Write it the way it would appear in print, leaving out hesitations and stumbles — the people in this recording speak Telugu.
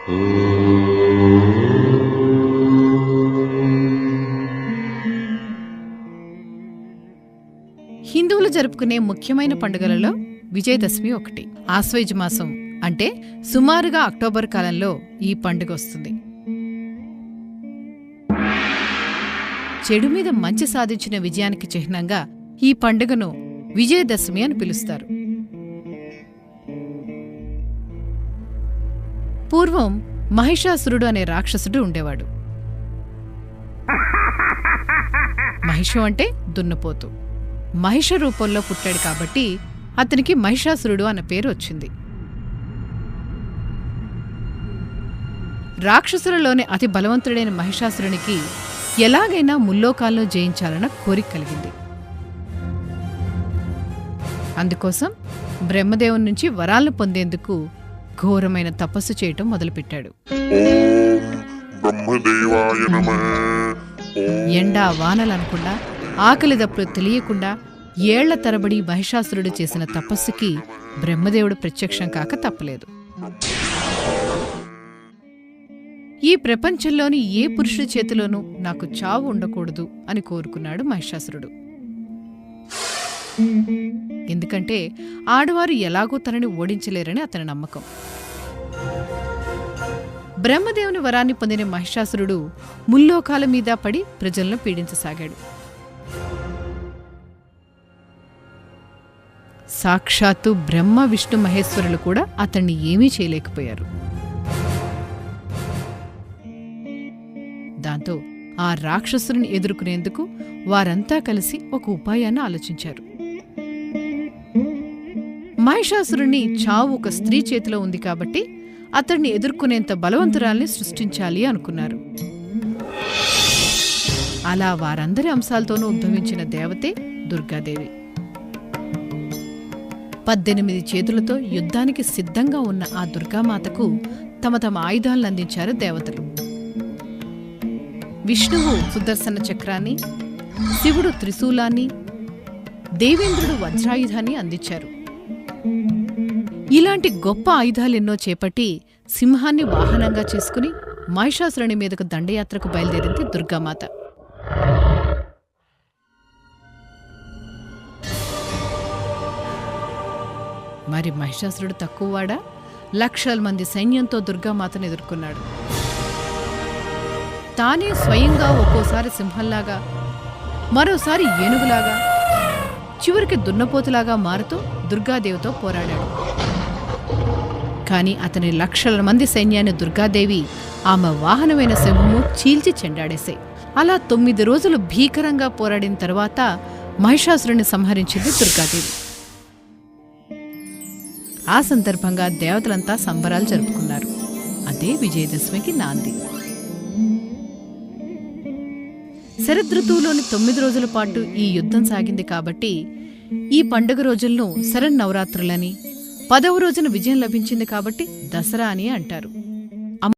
హిందువులు జరుపుకునే ముఖ్యమైన పండుగలలో విజయదశమి ఒకటి. ఆశ్వయుజ మాసం అంటే సుమారుగా అక్టోబర్ కాలంలో ఈ పండుగ వస్తుంది. చెడు మీద మంచి సాధించిన విజయానికి చిహ్నంగా ఈ పండుగను విజయదశమి అని పిలుస్తారు. పూర్వం మహిషాసురుడు అనే రాక్షసుడు ఉండేవాడు. మహిషం అంటే దున్నపోతు. మహిష రూపంలో పుట్టాడు కాబట్టి అతనికి మహిషాసురుడు అన్న పేరు వచ్చింది. రాక్షసులలోని అతి బలవంతుడైన మహిషాసురునికి ఎలాగైనా ముల్లోకాల్లో జయించాలన్న కోరిక కలిగింది. అందుకోసం బ్రహ్మదేవుని నుంచి వరాలను పొందేందుకు ఘోరమైన తపస్సు చేయటం మొదలుపెట్టాడు. ఎండా వానలనకుండా ఆకలి దప్పుడు తెలియకుండా ఏళ్ల తరబడి మహిషాసురుడు చేసిన తపస్సుకి బ్రహ్మదేవుడు ప్రత్యక్షం కాక తప్పలేదు. ఈ ప్రపంచంలోని ఏ పురుషుడి చేతిలోనూ నాకు చావు ఉండకూడదు అని కోరుకున్నాడు మహిషాసురుడు. ఎందుకంటే ఆడవారు ఎలాగూ తనని ఓడించలేరని అతని నమ్మకం. బ్రహ్మదేవుని వరాన్ని పొందిన మహిషాసురుడు ముల్లోకాల మీద పడి ప్రజలను పీడించసాగాడు. సాక్షాత్తు బ్రహ్మ విష్ణు మహేశ్వరులు కూడా అతన్ని ఏమీ చేయలేకపోయారు. దాంతో ఆ రాక్షసుని ఎదుర్కొనేందుకు వారంతా కలిసి ఒక ఉపాయాన్ని ఆలోచించారు. మహిషాసురుని చావు ఒక స్త్రీ చేతిలో ఉంది కాబట్టి అతన్ని ఎదుర్కొనేంత బలవంతురాల్ని సృష్టించాలి అనుకున్నారు. అలా వారందరి అంశాలతోనూ ఉద్భవించిన దేవతే దుర్గాదేవి. 18 చేతులతో యుద్ధానికి సిద్ధంగా ఉన్న ఆ దుర్గామాతకు తమ తమ ఆయుధాలను అందించారు దేవతలు. విష్ణువు సుదర్శన చక్రాన్ని, శివుడు త్రిశూలాన్ని, దేవేంద్రుడు వజ్రాయుధాన్ని అందించారు. ఇలాంటి గొప్ప ఆయుధాలెన్నో చేపట్టి సింహాన్ని వాహనంగా చేసుకుని మహిషాసురుని మీదకు దండయాత్రకు బయలుదేరింది దుర్గామాత. మరి మహిషాసురుడు తక్కువవాడా? లక్షల మంది సైన్యంతో దుర్గామాతను ఎదుర్కొన్నాడు. తానే స్వయంగా ఒక్కోసారి సింహంలాగా, మరోసారి ఏనుగులాగా, చివరికి దున్నపోతులాగా మారుతూ దుర్గాదేవితో పోరాడాడు. కాని అతని లక్షల మంది సైన్యాన్ని దుర్గాదేవి ఆమె వాహనమైన సింహము చీల్చి చెండాడేశాయి. అలా 9 రోజులు భీకరంగా పోరాడిన తరువాత మహిషాసురుని సంహరించింది దుర్గాదేవి. ఆ సందర్భంగా దేవతలంతా సంబరాలు జరుపుకున్నారు. అదే విజయదశమికి నాంది. శరదృతువులోని 9 రోజుల పాటు ఈ యుద్ధం సాగింది కాబట్టి ఈ పండుగ రోజులను శరన్నవరాత్రులని, 10వ రోజున విజయం లభించింది కాబట్టి దసరా అని అంటారు.